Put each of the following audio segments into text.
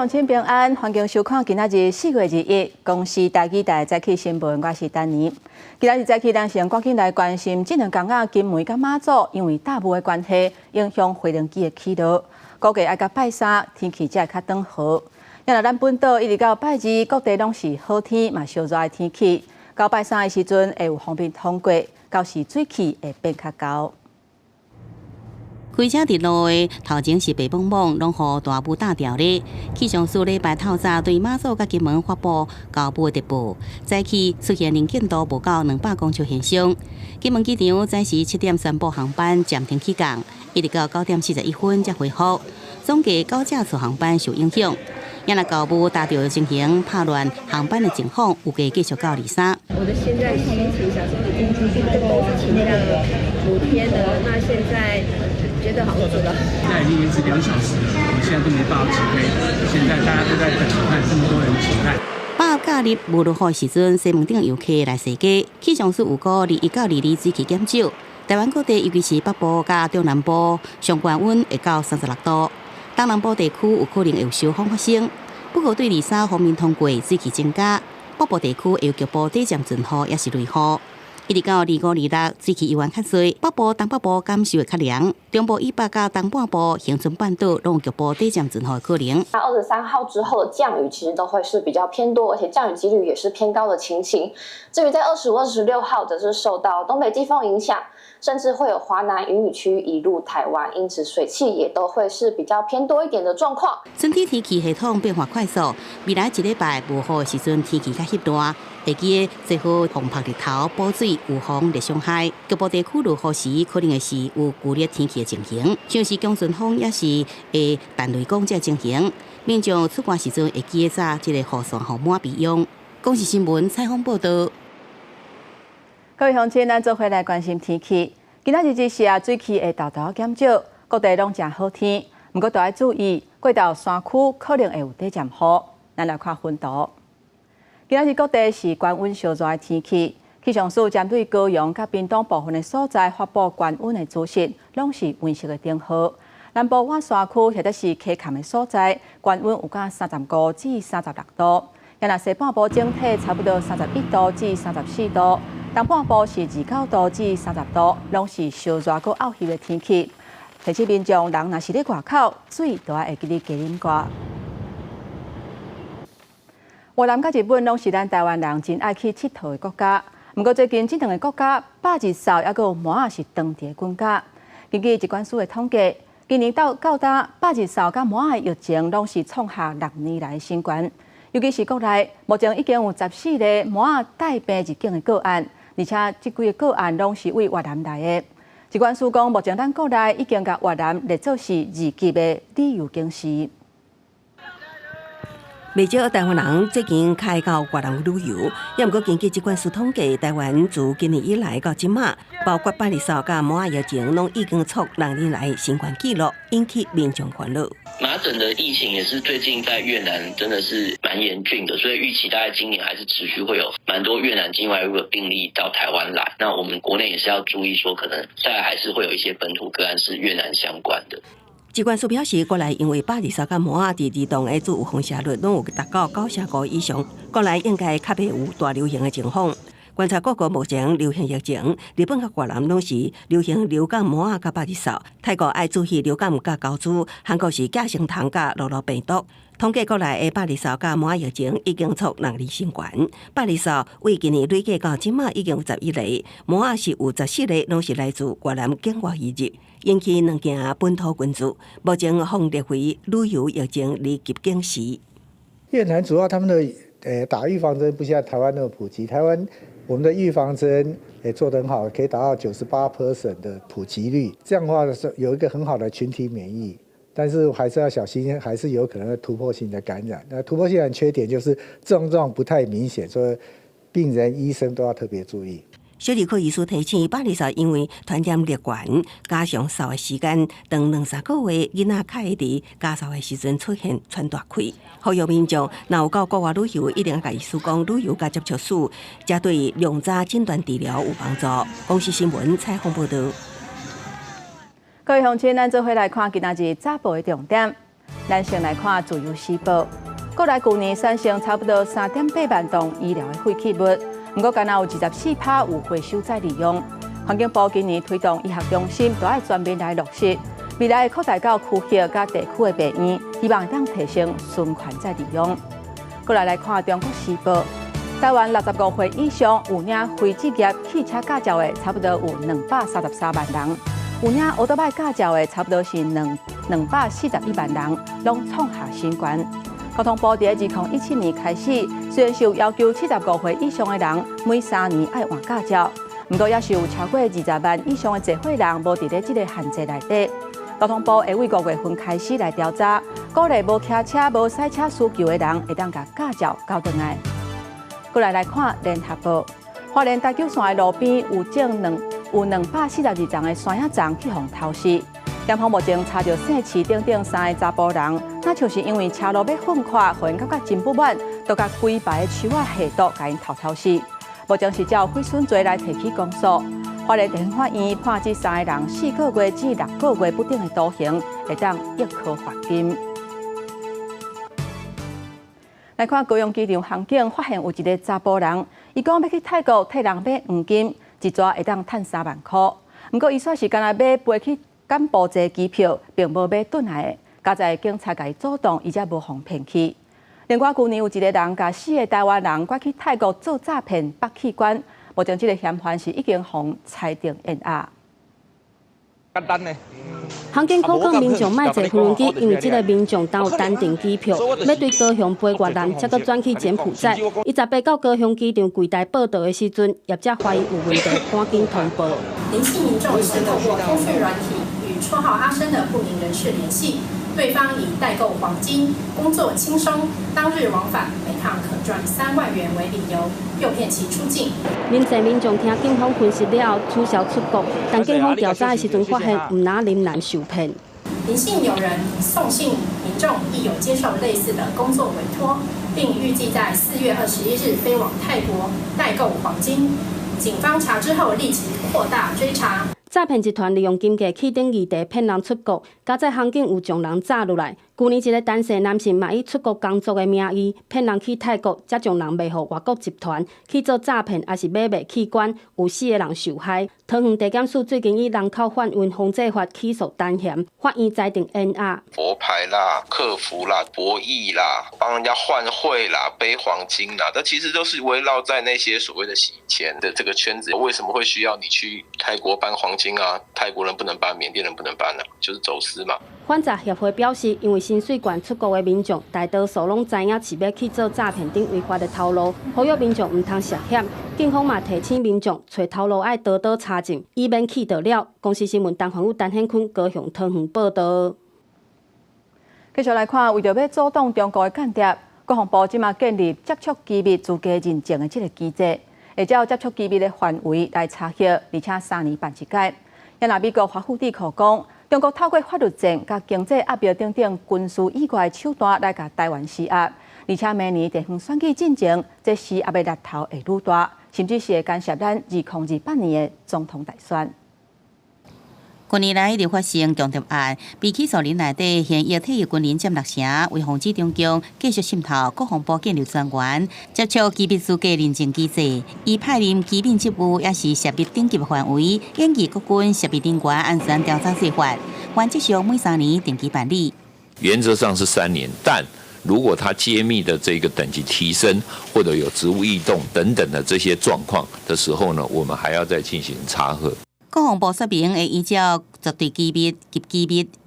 乡亲平安，欢迎收看今仔日4月21日公视台语台早起新闻，我是丹妮。今仔日早起，咱先赶紧来关心这两天啊，金门甲马祖因为大雾的关系，影响飞轮机的起落，估计要到拜三天气才会较转好。因为咱本岛一直到拜二，各地拢是好天，嘛烧热的天气。到拜三的时阵，会有风面通过，到时水汽会变较高。开车伫路的头前是白茫茫，拢予大雾打掉咧。气象署礼拜透早对马祖甲金门发布高雾的特报，早起出现能见度无到200公尺现象。金门机场早时7点宣布航班暂停起降，一直到9点41分才恢复。总计9架次航班受影响。因为高雾打掉的情形，怕乱航班的情况有计继续到23。我的现在心情，小时候已经都是请假了5天了，那现在觉得好准了。现在已经延迟2小时了，我们现在都没办法起飞。现在大家都在等，看这么多人起飞。8月假日无落雨时阵，西门町游客来踅街。气象署有估21到22水气减少，台湾各地尤其是北部甲中南部，上高温会到36度。东南部地区有可能会有小风发生，不过对23方面通过水汽增加，北部地区会有局部短暂阵雨，也是雷雨。一直到25、26，水汽依然较侪，北部、东北部感受会较凉，中部以北甲东半部、恒春半岛拢有局部短暂阵雨的可能。23号之后的降雨其实都会是比较偏多，而且降雨几率也是偏高的情形。至于在25、26号，则是受到东北季风影响。甚至会有华南云雨区移入台湾，因此水汽也都会是比较偏多一点的状况。整体天气系统变化快速，未来1礼拜无雨的时阵，天气较翕热，会记得最好防晒日头、补水、预防热伤害。局部地区落雨时，可能会是有剧烈天气的情形，像是强阵风也是会弹雷公这情形。民众出关时阵会记得早这个雨伞号码备用。公视新闻采访报道。各位乡亲，咱做回来关心天气。今仔日日时啊，水汽会豆豆减少，各地拢正好天。不过，都要注意，过到山区可能会有短暂雨。咱来看分图。今仔日各地是高温烧热的天气。气象署针对高雄甲屏东部分的所在发布高温的资讯，拢是温色的灯号。南部外山区或者是溪坎的所在，高温有到35至36度。也若西半部整体差不多31度至34度。东半部是29度至30度，拢是烧热佮漚热的天气。提醒民众，人若是咧外口，水都要会记得加啉寡。越南甲日本拢是咱台湾人真爱去佚佗的国家。不过最近这两个国家百日扫也佮麻啊是当地军家。根据疾管署的统计，今年到达百日扫甲麻啊疫情拢是创下6年来的新高。尤其是国内，目前已经有14例麻啊带病入境的个案。而且，这几个个案拢是为越南来的。疾管署讲，目前咱国内已经甲越南列作是2级的旅游警示。未少台湾人最近开到越南旅游，也毋过根据疾管署统计，台湾自今年以来到即马，包括百日扫甲麻啊疫情，拢已经创6年来新冠纪录，引起民众烦恼。麻疹的疫情也是最近在越南真的是蛮严峻的，所以预期大概今年还是持续会有蛮多越南境外入的病例到台湾来。那我们国内也是要注意说，可能再来还是会有一些本土个案是越南相关的。疾管署表示，国内因为百日扫甲麻啊伫儿童的自有放射率拢有达到95%以上，国内应该较袂有大流行的情况。观察各国目前流行疫情，日本甲越南拢是流行流感麻啊甲百日扫，泰国爱注意流感甲高猪，韩国是甲型糖甲诺罗病毒。统计国内的百日扫甲麻啊疫情已经创6年新高，百日扫为今年累计到即马已经有11例，麻啊是有14例，拢是来自越南境外移入。引起2件本土群组，目前放列为旅游疫情离入境时。越南主要他们的打预防针不像台湾那么普及，台湾我们的预防针也做得很好，可以达到98% 的普及率，这样的话是有一个很好的群体免疫。但是还是要小心，还是有可能突破性的感染。那突破性的缺点就是症状不太明显，所以病人、医生都要特别注意。小儿科医师提醒，百日扫因为传染力悬，加上扫的时间长2-3个月，囡仔较会伫加扫的时阵出现喘大气。呼吁民众，若有到国外旅游，一定要甲医师讲旅游甲接触史，才对量早诊断治疗有帮助。公视新闻采访报道。各位乡亲，咱做伙来看今仔日早报的重点。咱先来看自由时报。国内去年产生差不多3.8万吨医疗的废弃物，不过敢若有24%有回收再利用。环境部今年推动医学中心都要全面来落实，未来会扩大到区域甲地区的病院，希望当提升循环再利用。过来看中国时报。台湾65岁以上有领非职业汽车驾照的，差不多有233万人；有领奥多麦驾照的，差不多是241万人，拢创下新高。交通部在2017年开始，虽然是有要求75岁以上的人每3年要换驾照，不过也是有超过20万以上的集会人无伫咧这个限制内底。交通部会为5月份开始来调查，鼓励无骑车、无赛车需求的人会当甲驾照交回来。过来看联合报，花莲大九线的路边有242丛的山野樟去互偷袭，检方目前查到姓市等3个查甫人，那就是因为车路要混垮，互因感觉真不满，都甲规排的树仔下毒，甲因偷死。目前是照毁损罪来提起公诉。花莲地方法院判这3个人4个月至6个月不等的徒刑，会当1颗罚金。来看高雄机场航警发现有一个查甫人，伊讲要去泰国替人买黄金，一抓会当赚3万块。不过伊说是干那买飞去柬埔寨机票，并无买转来的。加在警察甲伊阻挡，伊才无互骗去。另外，去年有一个人甲4个台湾人拐去泰国做诈骗拔器官，目前这个嫌犯是已经互裁定验押。简单呢。航警考讲民众卖坐无人机，因为这个民众都有单订机票，要对高雄飞越南，才搁转去柬埔寨。伊18到高雄机场柜台报到的时阵，业者怀疑有问题，赶紧通报。林姓民众是透过通讯软体与绰号阿生的不明人士联系，对方以代购黄金、工作轻松、当日往返每趟可赚3万元为理由，诱骗其出境。民众听警方分析了后，取消出国，但警方调查的时阵发现，唔拿林男受骗。林姓友人宋姓民众亦有接受类似的工作委托，并预计在4月21日飞往泰国代购黄金。警方查之后，立即扩大追查。诈骗集团利用金价起顶议题骗人出国，加在航警有将人抓落来。去年一个单身男性嘛以出国工作的名义骗人去泰国，才将人卖予外国集团去做诈骗，也是买卖器官，有4个人受害。桃园地检署最近以人口贩运防制法起诉单嫌，法院裁定验押。佛牌啦、客服啦、博弈啦、帮人家换汇啦、背黄金啦，这其实都是围绕在那些所谓的洗钱的这个圈子。为什么会需要你去泰国搬黄金啊？泰国人不能搬，缅甸人不能搬啊，就是走私嘛。反诈协会表示，因为薪水悬出国的民众，大多数拢知影是要去做诈骗等违法的头路，呼吁民众唔通涉险。警方嘛提醒民众找头路爱多多查证，以免去得了。公司新闻陈环宇、陈显坤高雄桃园报道。继续来看，为着要阻挡中国的间谍，国防部即马建立接触机密资格认证的这个机制，会照接触机密的范围来查核，而且3年办一届。也若美国华府智库讲，中国透过法律战、甲经济压迫等军事以外的手段来甲台湾施压，而且明年地方选举进程，这施压的力头会愈大，甚至是会干涉咱2028年的总统大选。近年来一直发生强盗案，被起诉人内底现役退役军人占6成，为防止中共继续渗透，国防部建立专员接触机密资格认证机制，伊派任机密职务也是涉密顶级的范围，演绎国军涉密人员安全调查计划，原则上每3年定期办理。原则上是3年，但如果他揭秘的这个等级提升，或者有职务异动等等的这些状况的时候呢，我们还要再进行查核。国防部说明会依照绝对机密、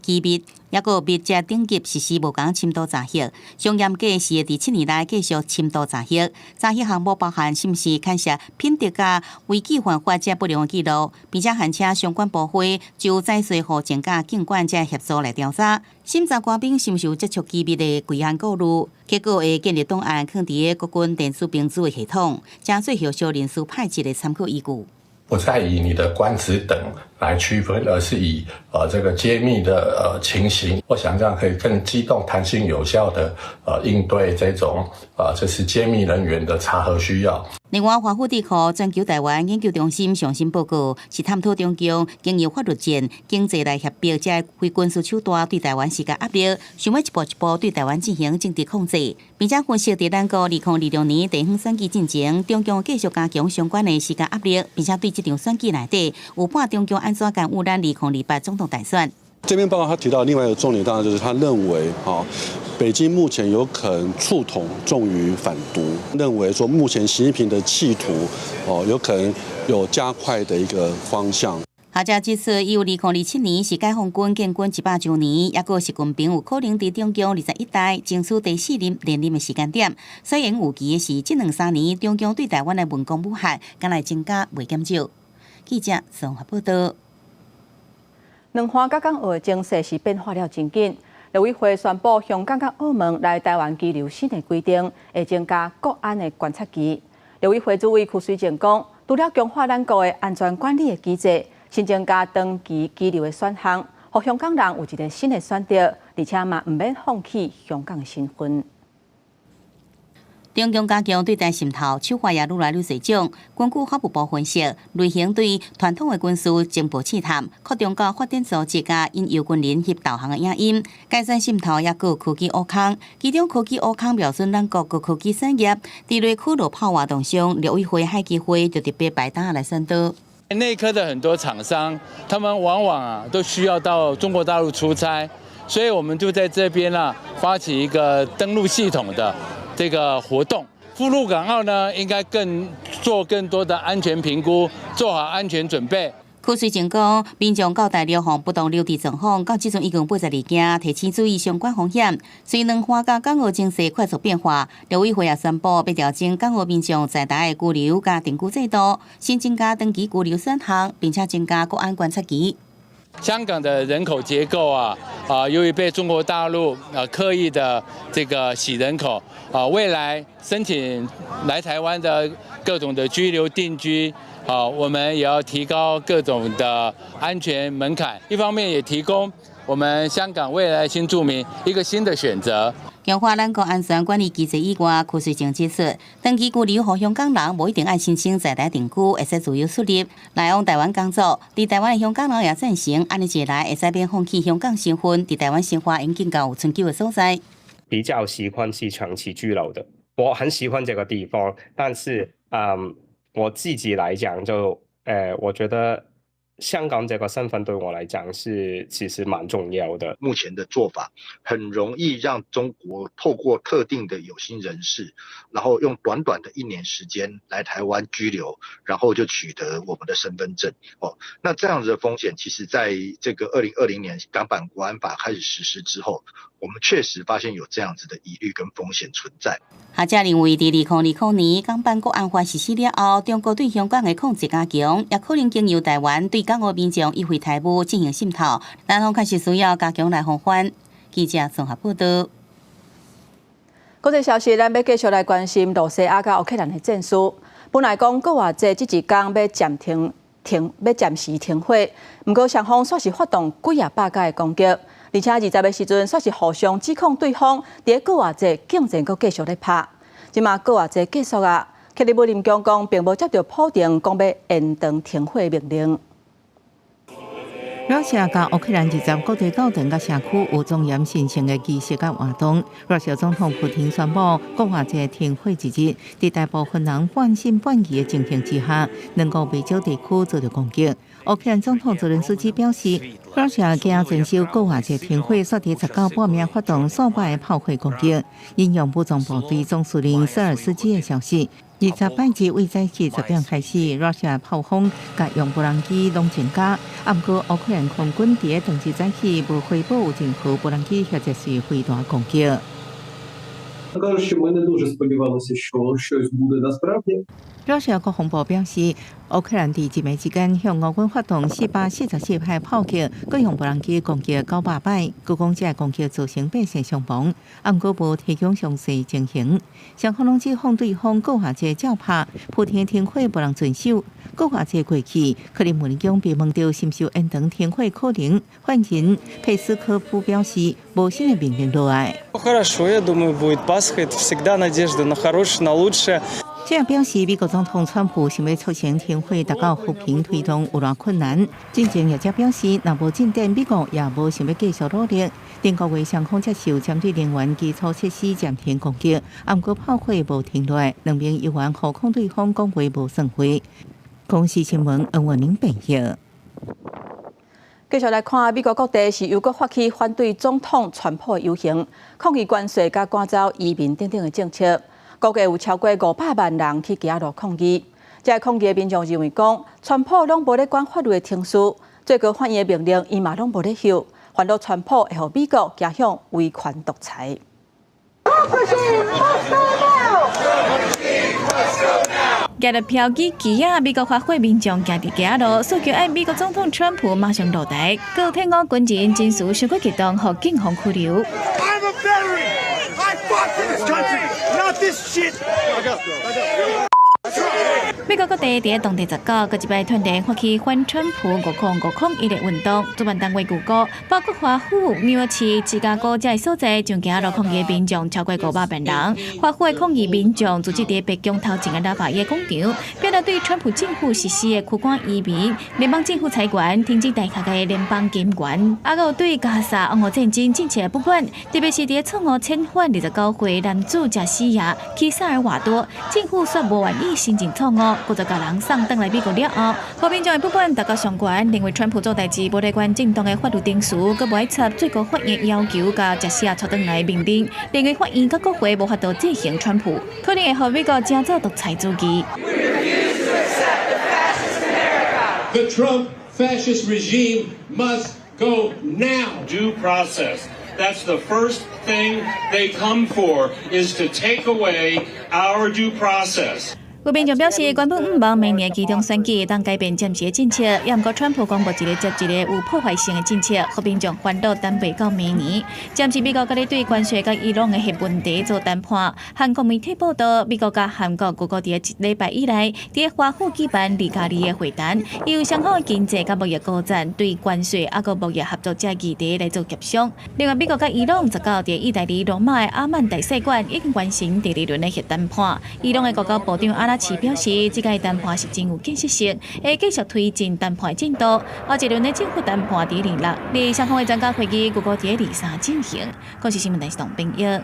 机密，也个密接等级实施无同深度查核。上严格是会伫7年内继续深度查核。查核项目包含是毋是牵涉品德甲违纪犯法者不良的记录，并且限请相关部会就再随互证甲警官者协助来调查。审查官兵是毋是有接触机密的规范顾虑，结果会建立档案放伫国军电子兵资的系统，加最有效人士派置的参考依据。不再以你的官职等来区分，而是以这个揭秘的情形，我想这样可以更机动、弹性、有效的应对这种这是揭秘人员的查核需要。另外，华府智库全球台湾研究中心上新报告是探讨中共经由法律战、经济来胁迫这非军事手段对台湾施加压力，想要一步一步对台湾进行政治控制，并且分析在咱国2026年地方选举进程，中共继续加强相关的施加压力，并且对这场选举内底有判中共安怎干污咱2028总统大选。这篇报告他提到另外一个重点，当然就是他认为，北京目前有可能触统重于反独，认为说目前习近平的企图，有可能有加快的一个方向。学者指出，以2027年是解放军建军100周年，也个是军兵有可能在中共21代争取第4任连任的时间点。虽然有期的是这2-3年，中共对台湾的文攻武吓，将来增加未减少。记者综合报道。两岸甲港澳的情势是变化了真紧。陆委会宣布，香港甲澳门来台湾居留新的规定，会增加国安的观察期。陆委会主委邱水正讲，除了强化咱国的安全管理的机制，新增加长期居留的选项，让香港人有一个新的选择，而且嘛唔免放弃香港的身份。中共加强对台渗透，手法也愈来愈细种。根据法务部分析，类型对传统的军事情报试探，扩张到发展组织加因由军联合导航的影音，改善渗透也有科技乌坑。其中科技乌坑瞄准咱国高科技产业，伫类科罗炮活动上，陆委会海基会就特别摆档来宣导。内科的很多厂商，他们往往都需要到中国大陆出差，所以我们就在这边发起一个登陆系统的这个活动。赴陆港澳呢，应该做更多的安全评估，做好安全准备。邱水正讲，民众到大陆防不当留地状况，到即阵一共82件，提醒注意相关风险。虽两岸甲港澳情势快速变化，陆委会也宣布要调整港澳民众在台的居留加定居制度，新增加长期居留选项，并且增加国安观察期。香港的人口结构由于被中国大陆刻意的这个洗人口未来申请来台湾的各种的居留定居我们也要提高各种的安全门槛，一方面也提供我们香港未来新住民一个新的选择。强化咱国安全管理机制以外，邱水正指出，长期居留予香港人无一定爱申请在台定居，会使自由出入来往台湾工作。伫台湾的香港人也赞成，安尼一来会使免放弃香港身份，伫台湾生活永久有长久的所在。比较喜欢是长期居留的，我很喜欢这个地方，但是我自己来讲我觉得香港这个身份对我来讲其实蛮重要的。目前的做法很容易让中国透过特定的有心人士，然后用短短的1年时间来台湾居留，然后就取得我们的身份证。那这样子的风险，其实在这个2020年港版国安法开始实施之后，我们确实发现有这样子的疑虑跟风险存在。学者认为，伫2020年港版国安法实施了后，中国对香港的控制加强，也可能经由台湾对港澳民众移回台湾进行渗透，咱方确实需要加强来防范。记者综合报道。国际消息，咱要继续来关心罗西亚甲乌克兰的战事。本来讲国外这一天要暂时停火，不过双方却是发动几廿百架的攻击。而且20的时阵，却是互相指控对方伫个外节竞争，阁继续咧拍。即马个外节结束啊，克里姆林宫讲并无接到普丁讲要延长停火命令。罗西亚甲乌克兰20各地高等甲社区有庄严神圣的仪式甲活动。罗西亚总统普京宣布，国外节停火一日，在大部分人半信半疑的情形之下，能够未少地区遭到攻击。乌克兰总统泽连斯基表示，罗西亚惊遵守国外节停火，煞伫19半暝发动数百的炮火攻击。引用武装部队总司令塞尔斯基的消息。28日为早起10点开始，罗西亚炮轰甲用无人机拢增加。不过，乌克兰空军伫同日早起无汇报有任何无人机或者是飞弹攻击。罗西亚国防部表示，乌克兰伫一暝之间向俄军发动444发炮击，各用无人机攻击900摆，据讲这攻击造成百姓伤亡，不过无提供详细情形。双方拢指控对方国外节照拍，普天停火无人遵守。国外节过去，克里姆林宫被问到是毋是有延长停火可能，发言人佩斯科夫表示，无新的命令落来。这也表示美国总统川普想要促成停火达到和平推动有偌困难。进前业者表示，若无进展，美国也无想要继续努力。中国卫上空接受针对能源基础设施暂停攻击，暗过炮火无停落来，两名议员互控对方讲话无算回。公视新闻恩文宁报道。继续来看，美国各地是又搁发起反对总统川普的游行，抗议关税甲赶走移民等等的政策。估计有超过500万人去街路抗议。这抗议的民众认为讲，川普拢无咧管法律的程序，最高法院的命令伊嘛拢无咧受，烦恼川普会互美国走向威权独裁。举着标语旗啊，美国法会民众行伫街路，诉求爱美国总统川普马上落台。各天我军人真属伤过激动，互警方拘留。美国各地伫当地19个一摆团体发起反川普505一类运动，主办单位预估，包括华府、纽约市、芝加哥这些所在，上街路抗议民众超过500万人。华府的抗议民众组织伫白宫头前的喇叭叶广场，表达对川普政府实施的驱赶移民、联邦政府裁员、停止大学的联邦金权，还有对加沙俄乌战争政策的不满，特别是伫错误遣返29岁男子加西亚去萨尔瓦多，政府却无愿意申请错误。或者甲人送倒来美国了后，和民众的不满达到上悬，认为川普做代志无在管正当的法律程序，佮无爱插最高法院要求甲加西亚出倒来的命令，认为法院佮国会无法度执行川普，可能会和美国加速独裁主义。The Trump fascist regime must go now. Due process. That's the first thing they come for, is to take away our due process. 有民众表示，原本唔望明年其中选举当改变暂时的政策，也毋过川普公布一个接一个有破坏性的政策，和民众烦恼等袂到明年。暂时美国佮咧对关税甲伊朗的核问题做谈判。韩国媒体报道，美国甲韩国各个伫一礼拜以来，伫华府举办2加2的会谈，以有双方的经济甲贸易高赞对关税啊个贸易合作这议题来做协商。另外，美国甲伊朗19伫意大利罗马的阿曼大使馆已经完成第2轮的核谈判。伊朗的国交部长阿拉奇表示，这个谈判是真有建设性，会继续推进谈判进度。后一轮的政府谈判伫06日，双方的专家会议预估伫23进行。国视新闻台是董冰玉。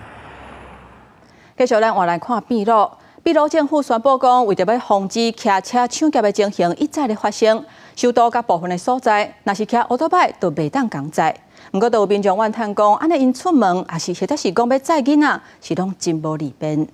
继续咱换来看秘鲁，秘鲁政府宣布讲，为着要防止骑车抢劫的情形一再的发生，首都甲部分的所在，若是骑奥多摆，就袂当公载。不过，都有民众怨叹讲，安尼因出门，也是或者是讲要载囡仔，是拢真无利便。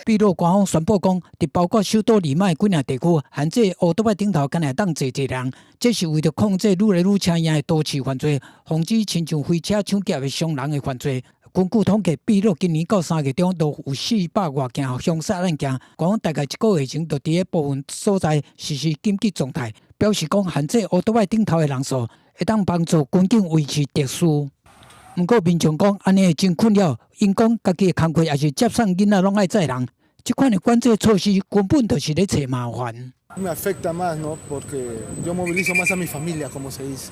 秘鲁官方宣布讲，伫包括首都利马的几领地区，限制奥多摆顶头敢会当坐一个人，这是为着控制愈来愈抢赢的都市犯罪，防止亲像飞车抢劫的伤人的犯罪。根据统计，秘鲁今年到3月中都有400外件凶杀案件，官方大概1个月前就伫部分所在实施紧急状态，表示讲限制奥多摆顶头的人数，会当帮助军警维持秩序。不过民众讲安尼会真困扰，因讲家己的工课也是接送囡仔拢爱载人。这款的管制措施根本就是在找麻烦。Me afecta más, ¿no? Porque yo movilizo más a mi familia, como se dice.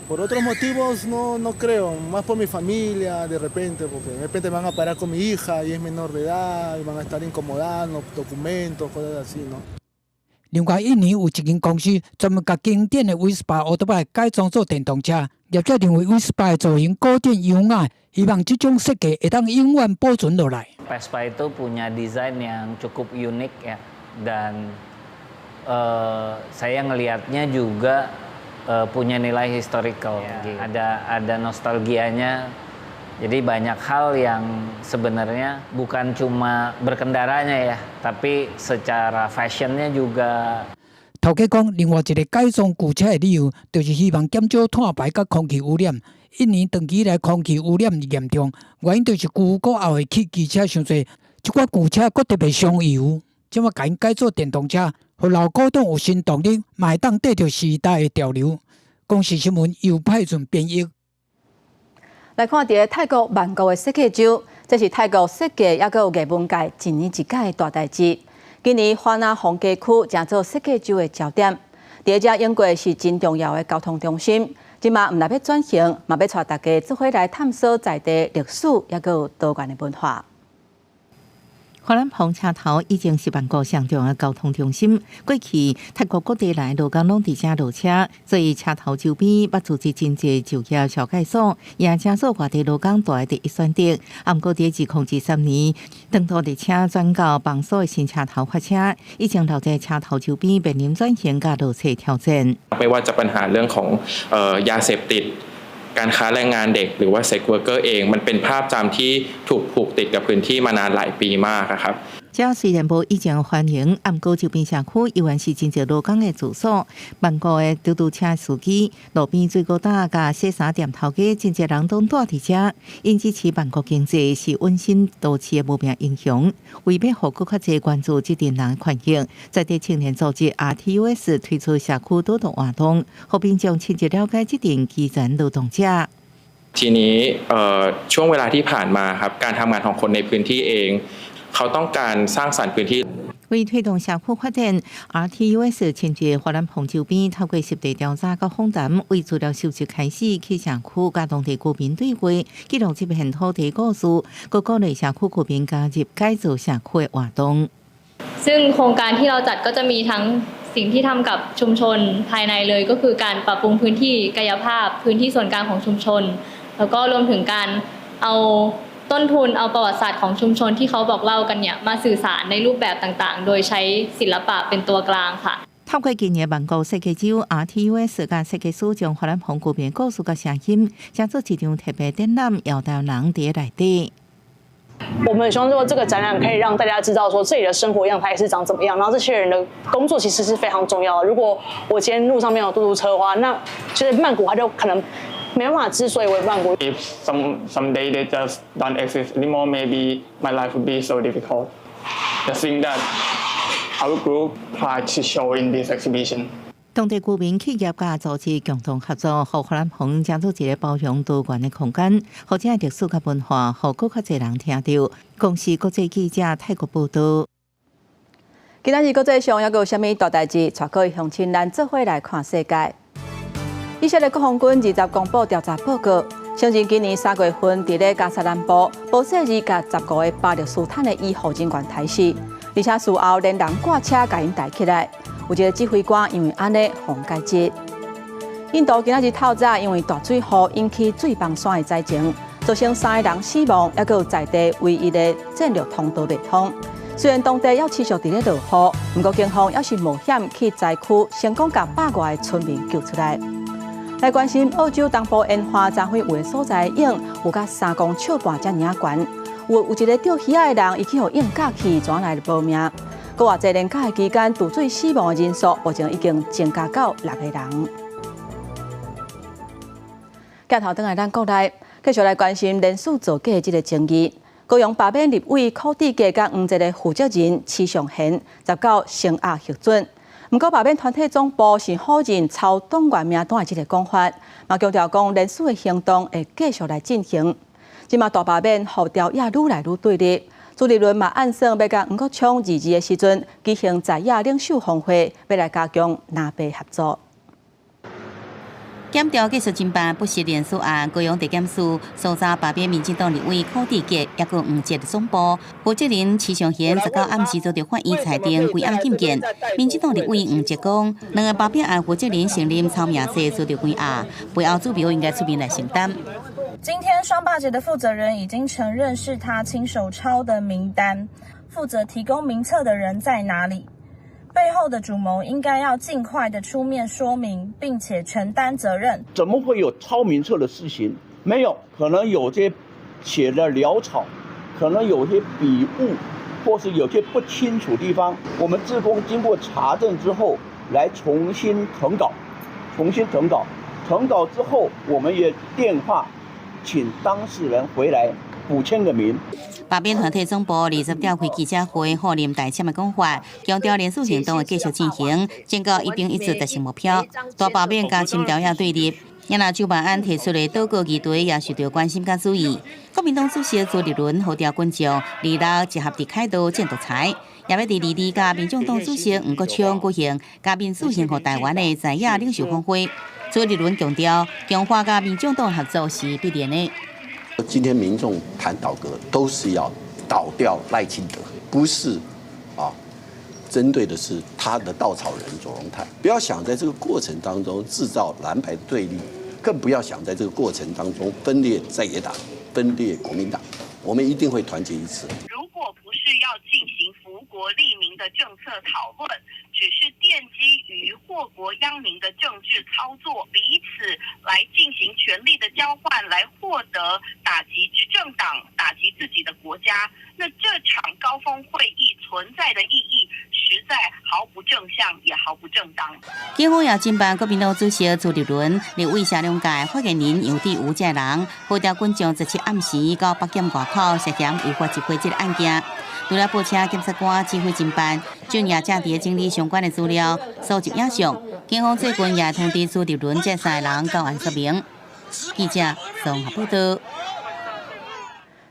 Por otros motivos no creo, más por mi familia, de repente, porque de repente me van a parar con mi hija y es menor de edad, y van a estar incomodando documentos, cosas así, ¿no? 另外，印尼有一间公司专门把经典的威斯巴奥多摆改装做电动车，业者认为威斯巴的造型古典优雅，希望这种设计会当永远保存落来。Vespa itu punya desain yang cukup unik ya, dan saya ngelihatnya juga punya nilai historical, ya. Ada nostalgianya. Jadi banyak hal yang sebenarnya bukan cuma berkendaranya ya, tapi secara fashionnya juga. 头家讲，另外一个改装旧车的理由，就是希望减少碳排甲空气污染。一年长期来空气污染严重，原因就是旧国后会起机车伤侪，这款旧车佫特别伤油。这么甲因改做电动车，互老古董有新动力，嘛会当跟着时代的潮流。公视新闻由派准编译。来看伫泰国曼谷的设计周，这是泰国设计也有艺文界一年一届的大代志。今年华纳风街区正做设计周的焦点。第一只英国是真重要的交通中心，即嘛唔但要转型，嘛要带大家做伙来探索在地历史也有多元的文化。花莲澎车头已经是万国上重的交通中心。过去泰国各地来劳工拢伫遮落车，所以车头周边捌组织真济就业小介所，也加速外地劳工大第一选择。不过伫2023年，当初列车转到房所的新车头发车，已经留在车頭周邊面臨轉型กับ落車挑戰。ไม่ว่าจะปัญหาเรื่องของยาเสพติดการค้าแรงงานเด็กหรือว่าเซ็กเวิร์กเกอร์เองมันเป็นภาพจำที่ถูกผูกติดกับพื้นที่มานานหลายปีมากครับ这虽然无以前欢迎，不过周边社区依然是真侪劳工的住所。万国的嘟嘟车司机、路边水果摊甲洗衫店头家，真侪人都住伫遮，因支持万国经济是温馨都市的无名英雄。为要互更较侪关注这群人的权益，在地青年组织 RTUS 推出社区督导活动，互民众亲自了解这群基层劳动者。ทีนี้ช่วงเวลาที่ผ่านมาครับการทำงานของคนในพื้นที่เองเขาต้องการสร้างสรรค์พื้นที่为推动社区发展 ，RTUS 亲自花莲澎周边透过实地调查和访谈，为资料收集开始去社区甲当地居民对话，记录这片土地故事，佮鼓励社区居民加入改造社区的活动。ซึ่งโครงการที่เราจัดก็จะมีทั้งสิ่งที่ทำกับชุมชนภายในเลยก็คือการปรับปรุงพื้นที่กายภาพพื้นที่ส่วนกลางของชุมชนแล้วก็รวมถึงการเอาต้นทุนเอาประวัติศาสตร์ของชุมชนที่เขาบอกเล่ากันเนี่ยมาสื่อสารในรูปแบบต่างๆโดยใช้ศิลปะเป็นตัวกลางค่ะ透过今年万國世界週 RTUS 甲設計師將花蓮澎居民故事甲聲音，將做一場特別展覽，邀到人伫內底。我们希望说这个展览可以让大家知道说这里的生活样态是长怎么样，然后这些人的工作其实是非常重要的。如果我今天路上没有嘟嘟车的话，那其实曼谷它就可能没办法之所以为曼谷。If someday they just don't exist anymore, maybe my life would be so difficult. The thing that our group tried to show in this exhibition. 當地居民企業甲組織共同合作，互花蓮澎建造一個包容多元的空間，或者歷史甲文化，互更較濟人聽到。公司國際記者泰國報道。今仔日國際上還有啥物大代誌？帶各位鄉親咱做伙來看世界。以色列國防軍20公布調查報告，承認今年3月份佇咧加沙南部報射2甲15個巴勒斯坦的醫護人員刣死，而且事後連人掛車甲因帶起來。有一個指揮官因為安尼被解職。印度今仔日透早因為大水雨引起水崩山的災情，造成3個人死亡，還有在地唯一的戰略通道未通。雖然當地要持續伫咧落雨，不過警方還是冒險去災區成功將100外的村民救出來。來關心澳洲東部煙花展會有的所在影有甲3公尺半遮爾懸，有一個釣魚的人伊去互影架去轉來無命。個偌濟連假的期間，渡水死亡的人數目前已經增加到6個人。鏡頭轉來咱國內，繼續來關心連署造假的這個爭議。高雄罷免立委柯志杰甲黃籍的負責人池上賢接到聲押核准。不過罷免團體總部是否認抄黨員名單的這個講法，嘛強調講連署的行動會繼續來進行。即馬大罷免互調也愈來愈對立。朱立倫嘛暗算要甲黃國昌22的時陣舉行在野領袖峰會，要來加強南北合作。檢調技術偵辦不實連署案，高雄地檢署搜查罷免民進黨立委柯志杰，也個黃籍的總部負責人池上賢19暗時做着法院裁定歸案禁見。民進黨立委黃籍講，兩個罷免案負責人承認抄名冊做着歸案，背後主標應該出面來承擔。今天雙罷節的負責人已經承認是他親手抄的名單，負責提供名冊的人在哪裡？背後的主謀應該要盡快的出面說明，並且承擔責任。怎麼會有抄名冊的事情？沒有，可能有些寫的潦草，可能有些筆誤，或是有些不清楚地方。我們志工經過查證之後，來重新謄稿，謄稿之後，我們也電話請當事人回來補簽個名。罷免團體總部20召開記者會，賀念大簽的講法，強調連署行動會繼續進行，警告一定一致達成目標。大罷免甲深調也對立，也拿就辦案提出的禱告議題也受到關心甲注意。國民黨主席朱立倫號召群眾26集合佇凱道建獨裁，也要第22甲民眾黨主席黃國昌舉行甲民主行和台灣的在野領袖峰會。朱立倫強調，中華甲民眾黨合作是必然的。今天民眾談倒戈，都是要倒掉賴清德，不是针对的是他的稻草人左荣泰。不要想在这个过程当中制造蓝白对立，更不要想在这个过程当中分裂在野党、分裂国民党。我们一定会团结一致。如果不是要进行福国利民的政策讨论，只是奠基于祸国殃民的政治操作，彼此来进行权力的交换，来获得打击执政党、打击自己的国家，那这场高峰会议存在的意义，实在毫不正向，也毫不正当。警方也侦办国民党主席朱立伦、立委谢龙介发言人杨迪吴这人，号召群众17暗时到北检外口涉嫌违法集会这个案件。除了报车检察官指挥侦办，警也正伫整理相关的资料，收集影像。警方最近也通知朱立伦这3个人到案说明。记者综合报道。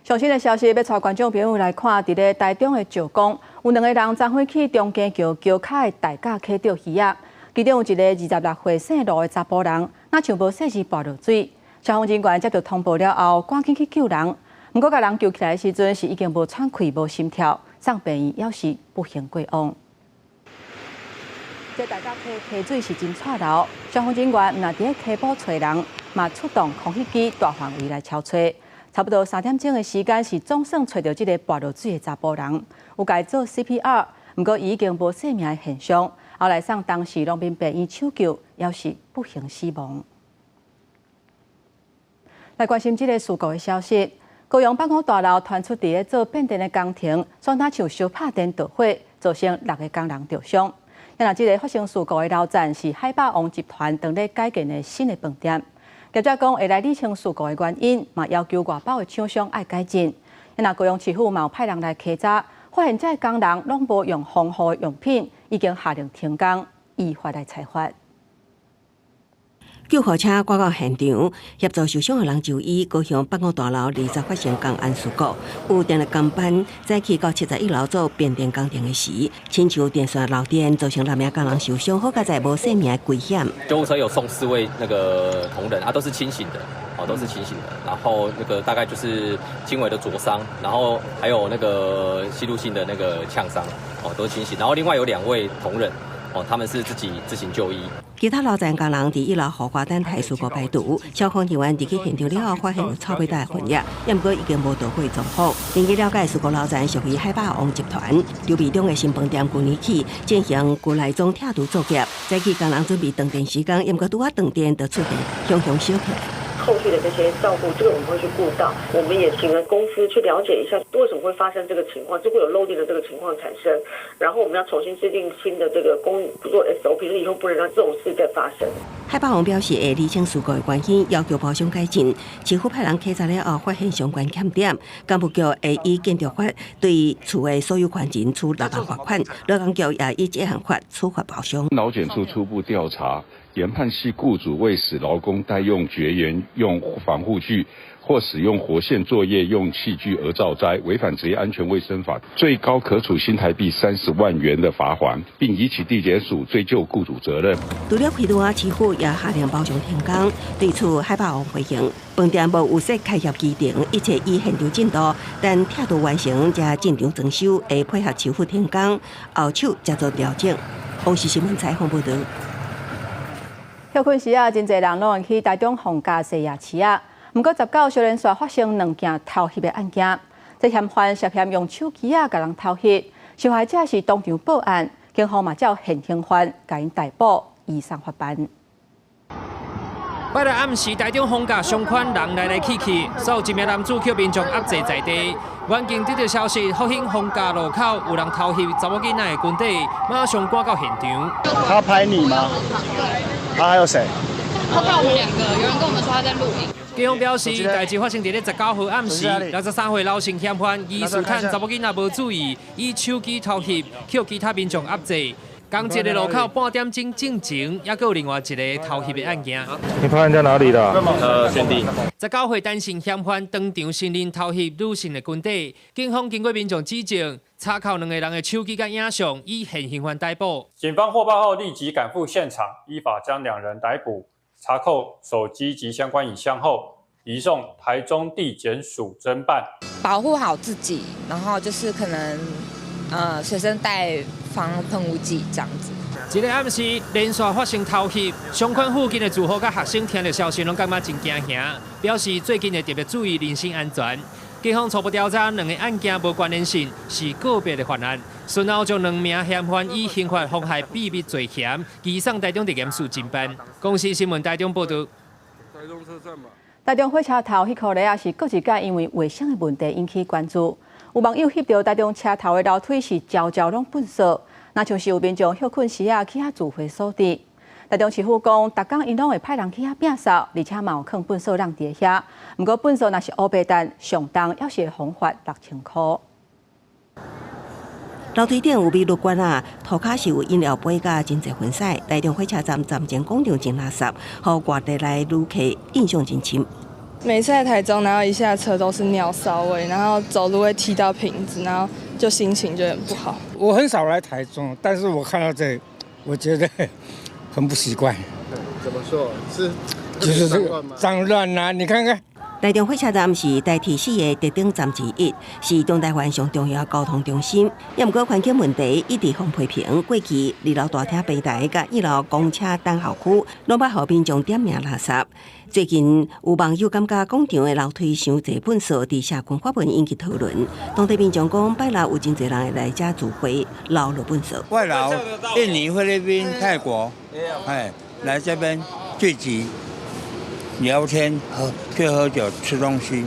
最新的消息要带观众朋友来看，伫咧台中的石冈，有2个人昨昏去中间桥桥卡的大架溪钓鱼仔，其中有一个26岁姓卢的查甫人，那像无细时跋落水。消防人员接到通报了后，赶紧去救人。不过，甲人救起来的时阵是已经无喘气、无心跳，送病院也是不幸过往。这大架溪水是真臭流，消防人员唔但伫溪埔找人，嘛出动空气机大范围来敲找。差不多3点钟的时间，是总算找到这个跋落水的查甫人，有甲伊做 CPR， 不过伊已经无生命的现象，后来送当时农民病院抢救，也是不幸死亡。来关心这个事故的消息。高雄办公大楼传出伫咧做变电的工程，双塔像烧拍电导火，造成6个工人受伤。那这个发生事故的楼层是海霸王集团正咧改建的新的饭店。业者讲会来理清事故的原因，嘛要求外包的厂商爱改进。那高雄市府嘛有派人来稽查，发现这工人拢无用防护用品，已经下令停工，依法来裁罚。救护车赶到现场，协助受伤的人就医。高雄办公大楼20发生工案事故，有电力工班早起到71楼做变电工程的时，亲像电线漏电，造成6名工人受伤，好在无生命的危险。救护车有送4位那个同仁啊，都是清醒的，都是清醒的。然后那个大概就是轻微的灼伤，然后还有那个吸入性的那个呛伤，都是清醒。然后另外有2位同仁。他们是自己自行就医。其他楼层工人伫1楼豪华灯台事故排毒，消防人员伫去现场了后，发现有臭味大的混液，不过已经无导火状况。根据了解，事故楼层属于海霸王集团刘备中的新饭店，去年起进行国内总拆除作业，早起工人准备断电时间，不过拄啊断电就出现熊熊烧起来。后续的这些照顾，这个我们会去顾到。我们也请了公司去了解一下，为什么会发生这个情况，就会有漏电的这个情况产生。然后我们要重新制定新的这个做 SOP， 以后不能让这种事再发生。海霸王表示会理清事故的原因，要求补偿改进。市府派人稽查了后，发现相关欠点，干部局会以建筑法对厝的所有权人处6万罚款，劳工局也以这项法处罚补偿。劳检处初步调查。研判系雇主为使劳工代用绝缘用防护具或使用活线作业用器具而造灾，违反职业安全卫生法，最高可处新台币30万元的罚锾，并移起地检署追究雇主责任。除了批度市府也下令补偿停工，对此海霸王回应，饭店无有设开业期程，一切以现场进度，但拆除完成加进场装修，会配合市府停工，后手才做调整。央视新闻采访报道。休困时啊，真侪人拢会去台中逢甲西夜市啊。不过19小连续发生2件偷翕的案件，这嫌犯涉嫌用手机啊，甲人偷翕，受害者是当场报案，警方嘛照现行犯，甲因逮捕，移送法办。摆日暗时，台中逢甲上款人来来去去，所有1名男子被民众压制在地。远近得到消息，福兴逢甲路口有人偷翕查某囡仔的裙底，马上赶到现场。他拍你吗？他还有谁？他拍我们2个，有人跟我们说他在录影。警方表示，代志发生在19号暗时，63岁老姓嫌犯疑似趁查某囡仔无注意，以手机偷翕，扣其他民众压制。同一个路口半点钟进前，也有另外一个偷翕的案件。你拍人家哪里的？兄弟。19岁单姓嫌犯当场承认偷翕女性的裙底，警方经过民众指证，查扣2个人的手机甲影像，以现行犯逮捕。警方获报后立即赶赴现场，依法将2人逮捕，查扣手机及相关影像后，移送台中地检署侦办。保护好自己，然后就是可能随身带防喷雾剂这样子。一个暗时连续发生偷袭，上款附近的住户甲学生听到消息，拢感觉真惊吓，表示最近会特别注意人身安全。警方初步调查，两个案件无关联性，是个别的犯案。随后将2名嫌犯以刑法妨害秘密罪嫌移送台中地检署侦办。公司新闻台中报道。台中火车头迄颗咧，也是各一届因为卫生的问题引起关注。有网友翕到台中车头的楼梯是条条拢粪扫，那像是有民众休困时啊去遐自毁扫地。台中市府讲，逐工因拢会派人去遐摒扫，而且嘛有放粪扫让伫遐。不过粪扫若是乌白蛋，上重要是会罚款6000块。楼梯顶有美术馆啊，涂骹是有饮料杯甲真侪粉彩。台中火车站站前广场真垃圾，互外地来旅客印象真深。每次来台中，然后一下车都是尿骚味，然后走路会踢到瓶子，然后就心情就很不好。我很少来台中，但是我看到这，我觉得很不习惯。怎么说？是就是这个脏乱啊！你看看。台中火车站是台铁4个特定站之一，是中台湾上重要交通中心。也毋过环境问题一直互批评，过去2楼大厅平台甲1楼公车等候区，拢捌互民众点名垃圾。最近有网友感觉广场的楼梯伤侪粪扫，伫社群发文引起讨论。当地民众讲，拜六有真侪人会来遮自毁老了粪扫。外劳、印尼、菲律宾、泰国，来这边聚集。聊天、喝酒、吃东西，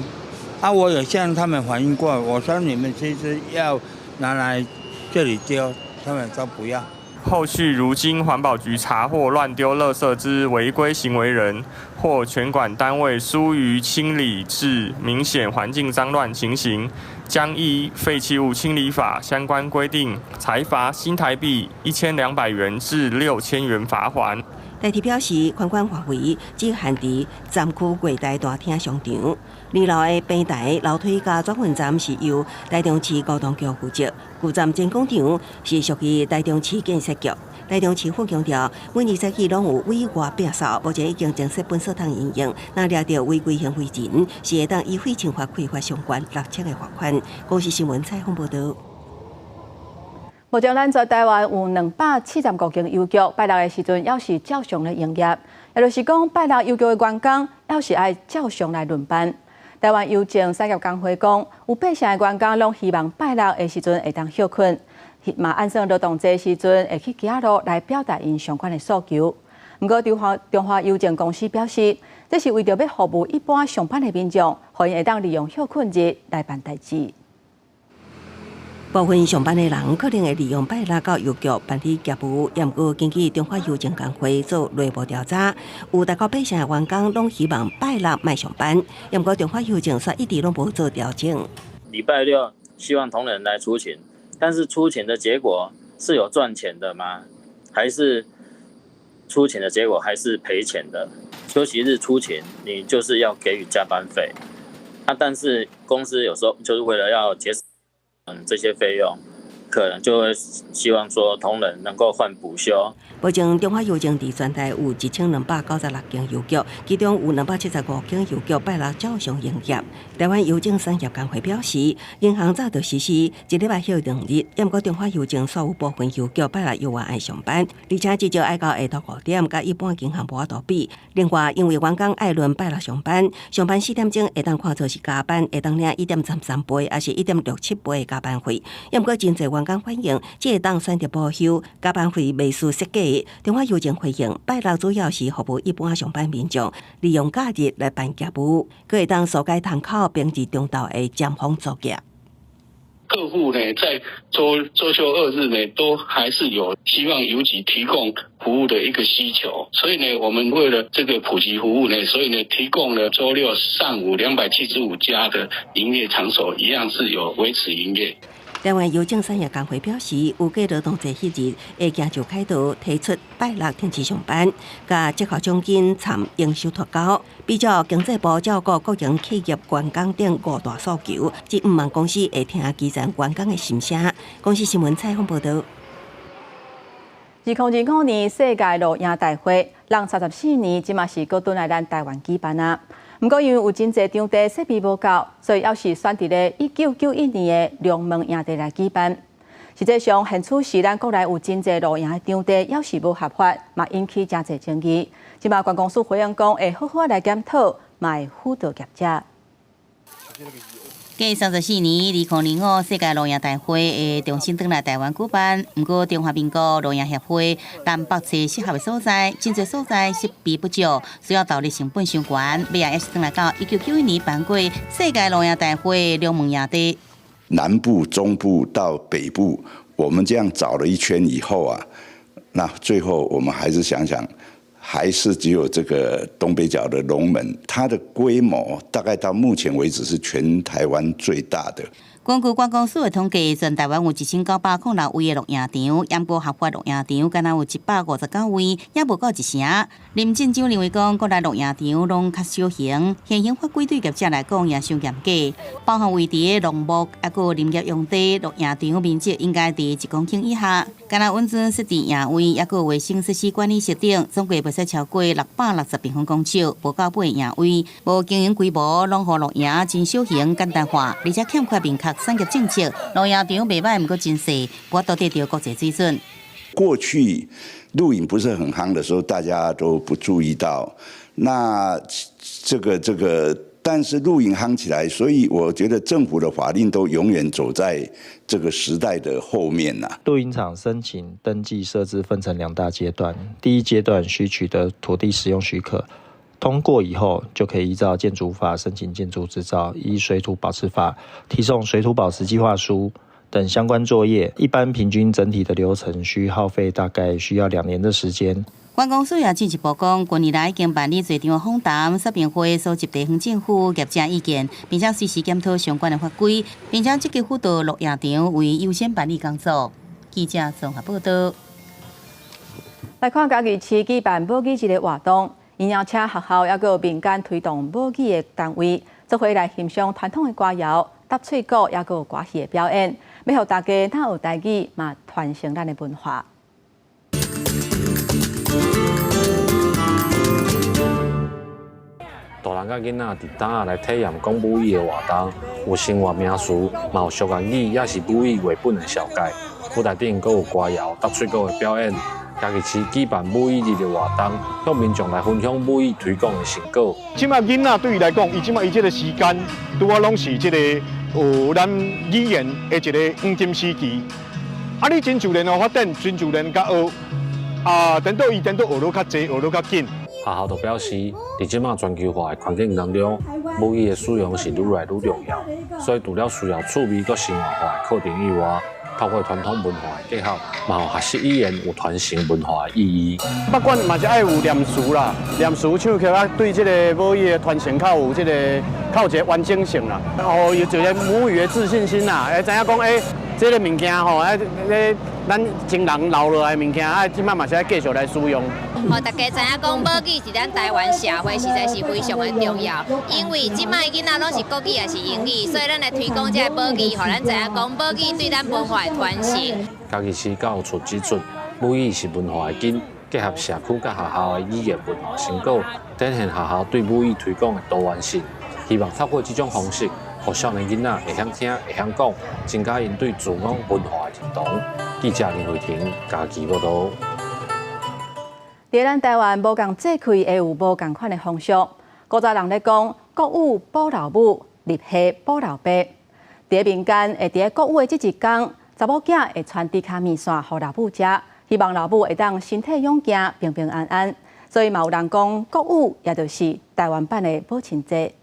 我有向他们反映过，我说你们其实要拿来这里丢，他们都不要。后续如今环保局查获乱丢垃圾之违规行为人，或全管单位疏于清理致明显环境脏乱情形，将依废弃物清理法相关规定，裁罚新台币1200元至6000元罚锾。台铁表示，宽宽范围只限伫站区柜台大厅商场，2楼的平台楼梯甲转运站是由台中市交通局负责，旧站前广场是属于台中市建设局。台中市府强调，每年赛季拢有委外摒扫，目前已经正式本扫桶营业。若抓到违规行为人，是会当依废清法开罚相关6000的罚款。公司新闻采访报道。目前咱在台湾有275间邮局，拜六的时阵要是照常咧营业，也就是讲拜六邮局的员工要是爱照常来轮班。台湾邮政产业工会讲，有8成的员工拢希望拜六的时阵会当休困，嘛按算劳动节时阵会去街路来表达因相关的诉求。不过中华邮政公司表示，这是为着要服务一般上班的民众，互因会当利用休困日来办代志。部分上班的人可能会利用拜六到邮局办理业务，也毋过根据中华邮政工会做内部调查，有大概8成的员工拢希望拜六莫上班，也毋过中华邮政却一直拢无做调整。礼拜6希望同仁来出勤，但是出勤的结果是有赚钱的吗？还是出勤的结果还是赔钱的？休息日出勤，你就是要给予加班费，但是公司有时候就是为了要节省这些费用，可能就会希望说同仁能够换补休。目前中华邮政伫全台有1296间邮局，其中有275间邮局拜六照常营业。台湾邮政产业工会表示，银行早就实施1礼拜休2日，也毋过中华邮政煞有部分邮局拜六又爱上班，而且至少爱到下昼5点，甲一般银行无法度比。另外，因为员工爱轮拜六上班4点钟会当看作是加班，会当领1.33倍，还是1.67倍的加班费。也毋过真侪员工反映，即会当选择报休，加班费未输设计。中华邮政回应，拜六主要是服务一般上班民众，利用假日来办业务，可会当疏解窗口平日中昼的尖峰作业。客户呢，在周休2日呢，都还是有希望邮局提供服务的一个需求，所以呢，我们为了这个普及服务呢，所以呢，提供了周六上午275家的营业场所，一样是有维持营业。台湾邮政产业工会表示，有计劳动节迄日会行就开道提出拜六停止上班，甲绩效奖金参应收脱钩，比较经济部照顾国营企业员工等5大诉求，即毋望公司会听基层员工的心声。公司新闻采访报道。2025年世界露营大会，人34年，即嘛是搁转来咱台湾举办啊。不过因为有真侪场地设备无够，所以要是选伫咧1991年的龙门营地来举办。实际上，现此时咱国内有真侪露营的场地，要是无合法，嘛引起真侪争议。即马观光署回应讲，会好好来检讨，嘛会辅导业者。继34年2005世界露营大会会重新转来台湾举办，不过中华民国露营协会南北找适合的所在，真侪所在设备不足，需要投入成本伤悬。尾也是转来到1991年办过世界露营大会龙门营地。南部、中部到北部，我们这样找了一圈以后啊，那最后我们还是想想。还是只有这个东北角的龙门，它的规模大概到目前为止是全台湾最大的。根据观光署的统计，全台湾有1906位的露营场，也无合法露营场，敢若有159位，也无够一成。林镇长认为讲，国内露营场拢较小型，现行法规对业者来讲也伤严格，包含位伫农牧还有林业用地露营场面积应该伫1公顷以下，敢若温泉设置营位，还有卫生设施管理设定，总计袂使超过660平方公尺，无够8营位，无经营规模，拢互露营真小型简单化，而且欠缺明确产业政策，露营场袂歹，毋过真细，我都得到国际水准。过去露营不是很夯的时候，大家都不注意到。那这个，但是露营夯起来，所以我觉得政府的法令都永远走在这个时代的后面呐。露营场申请登记设置分成2大阶段，第一阶段需取得土地使用许可。通过以后，就可以依照建筑法申请建筑执照，依水土保持法提送水土保持计划书等相关作业。一般平均整体的流程需耗费大概需要2年的时间。观光署也进一步讲，近年来已经办理多场访谈、说明会，收集地方政府、业者意见，并且随时检讨相关的法规，并且积极辅导露营场为优先办理工作。记者综合报道。来看嘉义市举办母语节的活动。因邀请学校也有民间推动母语的单位，做伙来欣赏传统的歌谣、搭喙鼓，也有歌戏的表演，要让大家哪有台语嘛传承咱的文化。大人甲囡仔伫当来体验讲母语的活动，有生活名词，嘛有俗言语，也是母语绘本的小解。舞台顶阁有歌谣、搭喙鼓的表演。嘉义市举办母语日的活动，向民众来分享母语推广的成果。即马囡仔对伊来讲，伊这个时间，拄啊拢是这个学咱语言的一个黄金时期。啊，你真自然发展，真自然甲学，等到学得较济，学得较紧。学校就表示，伫即马全球化的环境当中，母语的使用是愈来愈重要，所以除了需要趣味佮生活化的课程以外，透过传统文化的结合，嘛有学习语言有传承文化的意义。不管嘛是爱有念词啦，念词唱曲啊，对这个母语的传承较有一个完整性啦，有一个母语的自信心啦，会知影讲这个物件吼，咱前人留落来的物件，即摆嘛是爱继续来使用。互大家知影讲，母语是咱台湾社会实在是非常的重要，因为即摆囡仔拢是国语也是英语，所以咱来推广这个母语，互咱知影讲母语对咱文化的传承。嘉义市教育处指出，母语是文化的根，结合社区甲学校的语言文化成果，展现学校对母语推广的多元性。希望透过这种方式，互少年囡仔会晓听、会晓讲，增加因对自我文化的认同。记者林慧婷，嘉义报道。伫咱台湾无共节气会有无共款的风俗，古早人咧讲国语保老母，立夏保老爸。伫民间会伫国语的这一天，查某囝会穿猪脚面线互老母食，希望老母会当身体勇健、平平安安。所以嘛有人讲国语也就是台湾版的母亲节。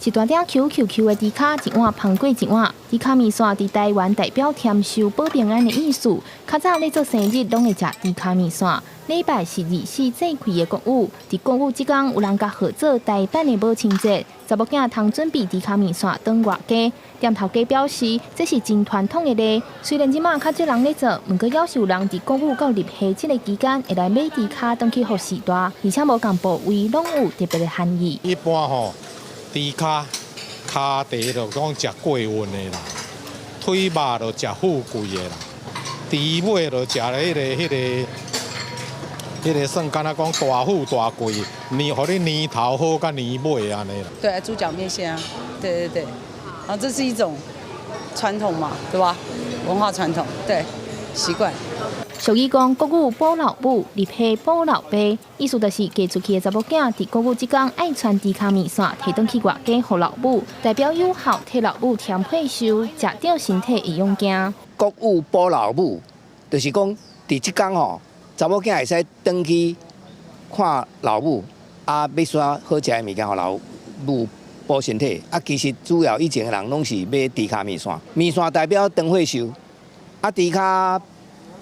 一大鼎 QQQ 的猪脚，一碗芳过一碗。猪脚面线伫台湾代表添寿保平安的意思。较早咧做生日，拢会食猪脚面线。礼拜是24节气的国语，伫国语即天有人甲号做台版的母亲节。查某囝通准备猪脚面线当外家。店头家表示，这是真传统的例。虽然即马较少人咧做，不过要是有人伫国语到入夏这个期间会来买猪脚当去服侍大，而且无共部位拢有特别的含义。一般吼。猪脚、骹地就讲食过运的啦，腿肉就食富贵的啦，猪尾就食迄个算敢若讲大富大贵，互你年头好甲年尾安尼啦。对，猪脚面线啊，对，然后这是一种传统嘛，对吧？文化传统，对，习惯。俗语讲国语保老母，立批保老爸，意思就是嫁出去的查某囝伫国语之间爱穿低卡面线，摕转去外家互老母，代表有效替老母添配寿，食到身体会养囝。国语保老母，就是讲伫即天吼，查某囝会使转去看老母，啊，要选好食的物件互老母补身体。啊，其实主要以前的人拢是买低卡面线，面线代表长岁寿，啊，低卡。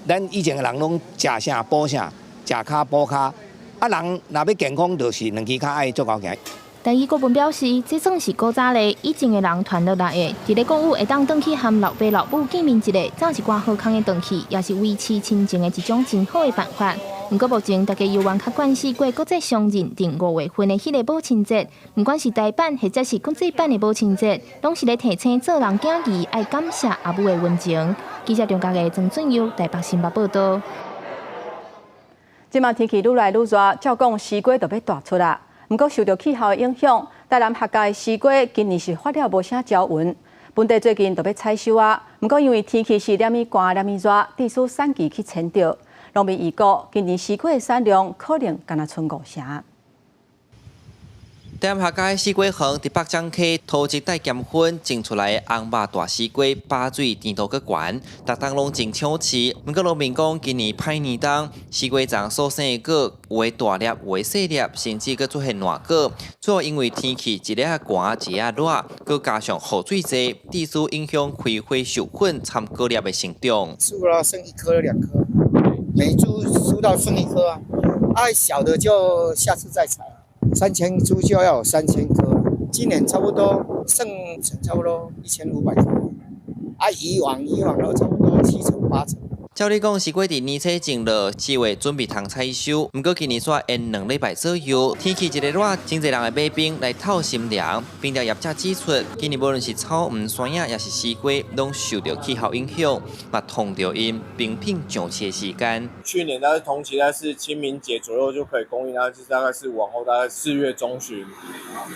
咱以前的人拢食啥补啥，食骹补骹。啊，人若要健康，就是两支骹爱足够行。但伊国文表示，这算是古早咧，以前的人传落来的。伫咧国语会当转去和老爸老母见面一个，早是寡好康的转去，也是维持亲情的一种真好的办法。不过目前大家犹原较惯习过国际上认定5月份的迄个母亲节，不管是台版或者是国际版的母亲节，拢是咧提醒做人敬义，爱感谢阿母的温情。记者中嘉的曾俊佑台北新北报道。即马天气愈来愈热，照讲西瓜就要大出啦。不过受到气候的影响，台南客家的西瓜今年是发了无啥招运。本地最近就要采收啊，不过因为天气是黏咪寒黏咪热，致使产期去牵着。农民预估今年西瓜的产量可能敢若剩5成。台南客家西瓜园伫北江溪土质带咸粉种出来的红肉大西瓜，把水甜度较悬，逐当拢真抢吃。不过农民讲，今年歹年冬，西瓜丛所生的果有的大粒，有的细粒，甚至佫出现烂果。主要因为天气一日啊寒，一日啊热，佮加上雨水多，致使影响开花授粉参果粒的成长。树了剩1颗2颗，每株树到剩1颗啊，小的就下次再采。3000株就要有3000颗，今年差不多剩差不多1500颗，以往都差不多7成8成。照理讲，西瓜伫年初种落，4月准备通采收。不过今年煞延2礼拜左右，天气一日热，真侪人会买冰来透心凉。冰条业者指出，今年无论是草莓、山野，也是西瓜，拢受到气候影响，嘛痛着因冰品上市的时间。去年大概同期大概是清明节左右就可以供应，然后大概是往后大概4月中旬，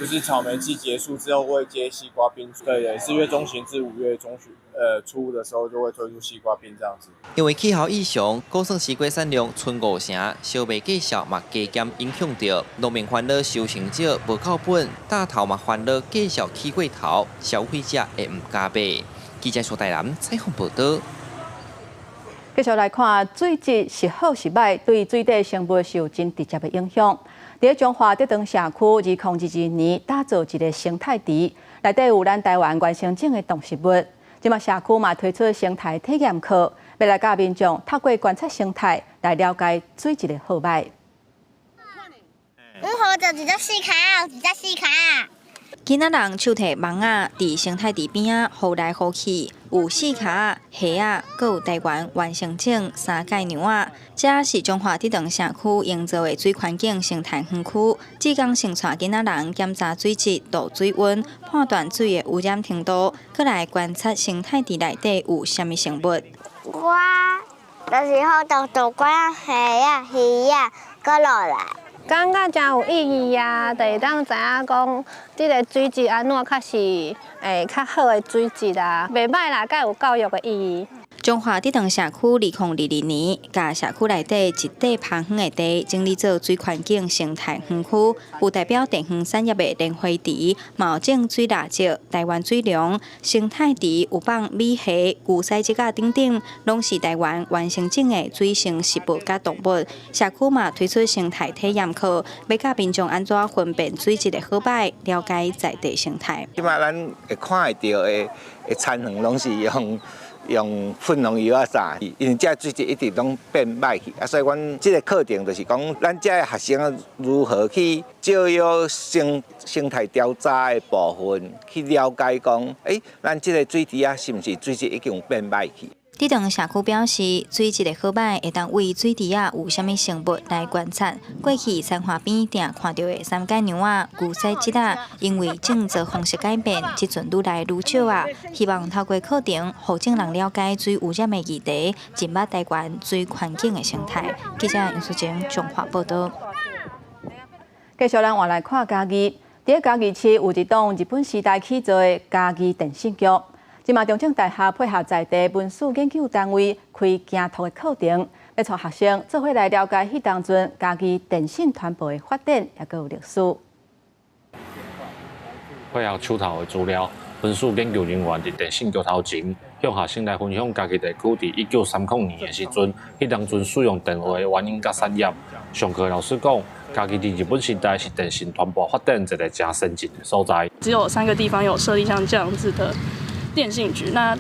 就是草莓季结束之后会接西瓜冰。对，4月中旬至5月中旬。初的时候就会推出西瓜冰这样子。因为气候异常，高算西瓜产量剩5成，烧卖价少嘛加减影响到农民烦恼收成少，无够本；大头嘛烦恼价少起过头，消费者会唔加买。记者苏台南采访报道。继续来看，水质是好是歹，对水底生物是有真直接的影响。在中华德长社区，2022年打造一个生态池，内底有咱台湾原生种的动植物。即马社区嘛推出生态体验课，要来教民众透过观察生态来了解水质的好歹。我好着一只细卡，一只细卡。囡仔人手提网仔伫生态池边仔好来好去，有四卡、虾仔，阁有台湾原生种三界牛仔。这是中华德长社区营造的水环境生态园区，志工先带囡仔人检查水质、度水温，判断水的污染程度，阁来观察生态池内底有啥物生物。我有时候就观虾仔、鱼仔，阁落来。感觉真有意义啊！就会当知影讲，这个水质安怎较是较好的水质啊，袂歹啦，佮有教育的意义。中华德长社区2022年，甲社区内底一块攀远的地整理做水环境生态园区，有代表地方产业的莲花池、毛种水蜡石、台湾水龙、生态池有放米虾、牛屎节甲等等，拢是台湾原生种的水生食物甲动物。社区嘛推出生态体验课，要教民众安怎分辨水质的好歹，了解在地生态。即摆咱会看会到的产园拢是用粉农药撒，因为这水质一直拢变歹去，所以阮这个课程就是讲，咱这个学生如何去照育生态调查的部分，去了解讲，咱这个水池是毋是水质已经变歹去？德长社区表示，水质的好歹会当为水池有啥物生物来观察。过去山花边定看到的三界牛仔、牛屎节仔，因为种植方式改变，即阵愈来愈少啊。希望透过课程，互众人了解水污染的议题，进捌台湾水环境的生态。记者杨淑晴中华报道。继续咱换来看家己，伫嘉义市有一栋日本时代起造的嘉义电信局。即今嘛中正大学配合在地文史研究单位开行图的课程，要带学生做伙来了解迄当阵家己电信传播的发展，也佮有历史。配合手头的资料，文史研究人员伫电信桥头前，向学生来分享家己地区伫1930年的时阵，迄当阵使用电话的原因甲产业。上课老师讲，家己伫日本时代是电信传播发展一个真先进的所在。只有3个地方有设立像这样子的电信局，那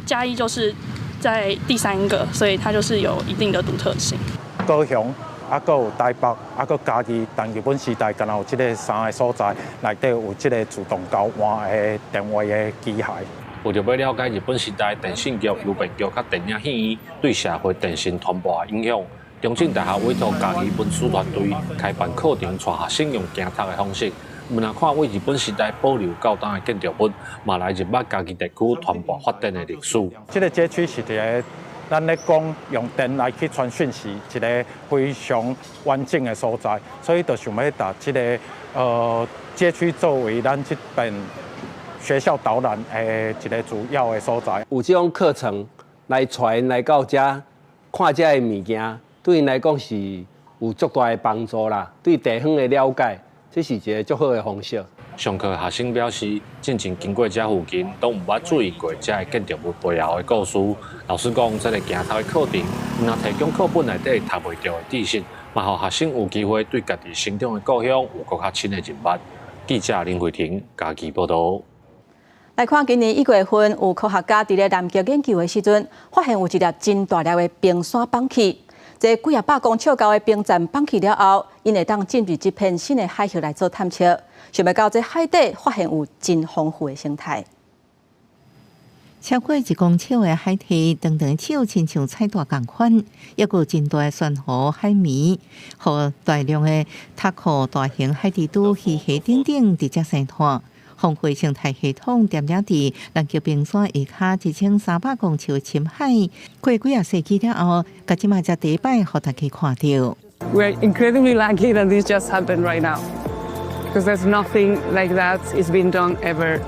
嘉义就是在第3个，所以它就是有一定的独特性。高雄。还有台北，还有嘉义，但日本时代敢有这个3个所在，内底有这个自动交换的电话的机械。为着要了解日本时代电信局、邮便局甲电影戏院对社会电信传播的影响，中正大学委托家己文史团队开办课程，带学生用行读的方式，唔来看为日本时代保留高档的建筑物，嘛来入捌家己地区传播发展的历史。这个街区是一个。咱咧讲用电来去传讯息，一个非常完整的所在，所以就想要把这个街区作为咱这边学校导览的一个主要的所在。有这种课程来带因来到这看这个物件，对因来讲是有足大的帮助啦。对地方的了解，这是一个足好的方式。上课学生表示，进前经过这附近，都唔捌注意过这个建筑物背后的故事。老师讲，这个行读的课程，唔但提供课本内底读袂到的知识，嘛让学生有机会对家己成长的故乡有更较深的认捌。记者林慧婷家己报道。来看今年1月份，有科学家伫咧南极研究的时阵，发现有一粒真大粒的冰山放弃。这几啊百公尺高的冰站放弃了后，因会当进入这片新的海域来做探测。想要到这海底发现有真丰富的生态。超过1公尺的海底，长手亲像菜大共款，也有真大的珊瑚、海绵，和大量的塔壳、大型海底猪、鱼虾等等直接生态。丰富生态系统点点伫南极冰山下骹1300公尺的深海，过几啊世纪了后，甲即马才第一摆互大家看到。We're incredibly lucky that this just happened right now, because there's nothing like that is being done ever.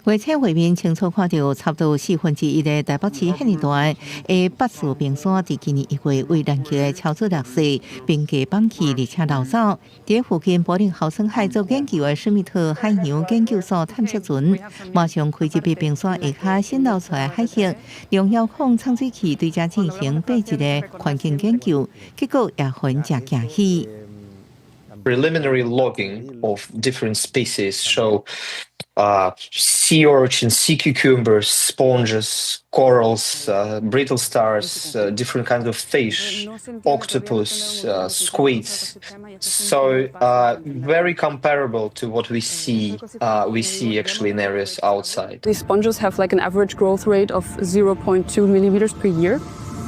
画册画面清楚看到，差不多1/4的台北市遐尼大的北树冰山，伫今年1月为南极的超出落雪，冰架放弃而且流走。伫附近柏林豪森海做研究的史密特海洋研究所探测船，马上开入冰山下骹新流出来海域，用遥控畅水器对这进行背景的环境研究，结果也很真惊喜。Preliminary logging of different species show sea urchins, sea cucumbers, sponges, corals, brittle stars, different kinds of fish, octopus, squids. So very comparable to what we see actually in areas outside. These sponges have like an average growth rate of 0.2 millimeters per year.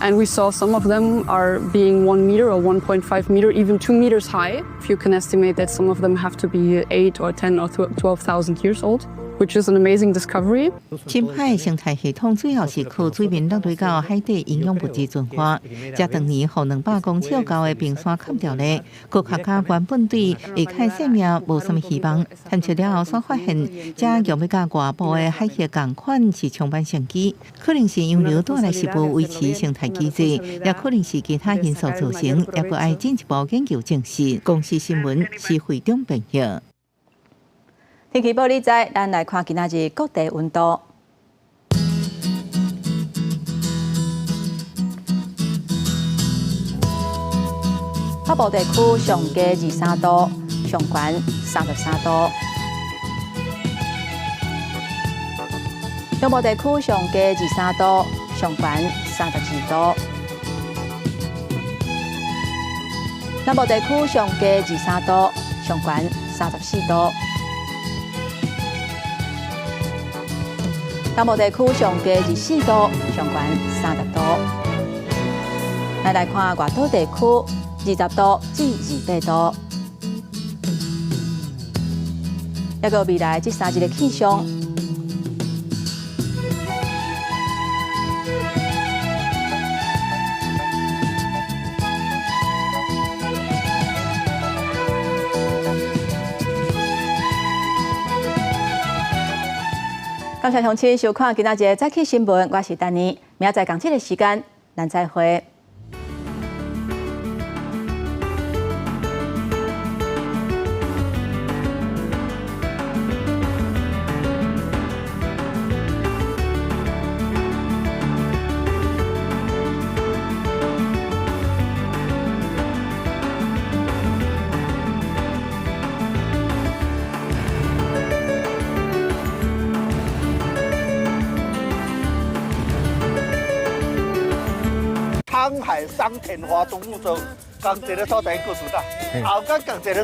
And we saw some of them are being 1 meter or 1.5 meter, even 2 meters high. If you can estimate that some of them have to be 8 or 10 or 12,000 years old, which is an amazing discovery. 深海生态系统主要是靠水面落对到海底营养物质转化，这当年互200公尺高的冰山砍掉咧。科学家原本对下开生命无什么希望，探测了后所发现，这用要甲外部的海域共款是充满生机，可能是洋流带来食物维持生态机制，也可能是其他因素造成，也佫爱进一步研究证实。公司新闻是会中朋友。天气报你知，咱来看今仔日各地温度。北部地区上低23度，上悬33度；中部地区上低23度，上悬32度；南部地区上低23度，上悬34度。南部地区上低24度，上悬30度。来看外岛地区20度至28度。还有未来这3日的气象。感谢乡亲收看今仔日早起新闻，我是丹妮，明仔载同这个时间，咱再会。航海商田华东路做，刚这个所在故事啦，后间刚这个。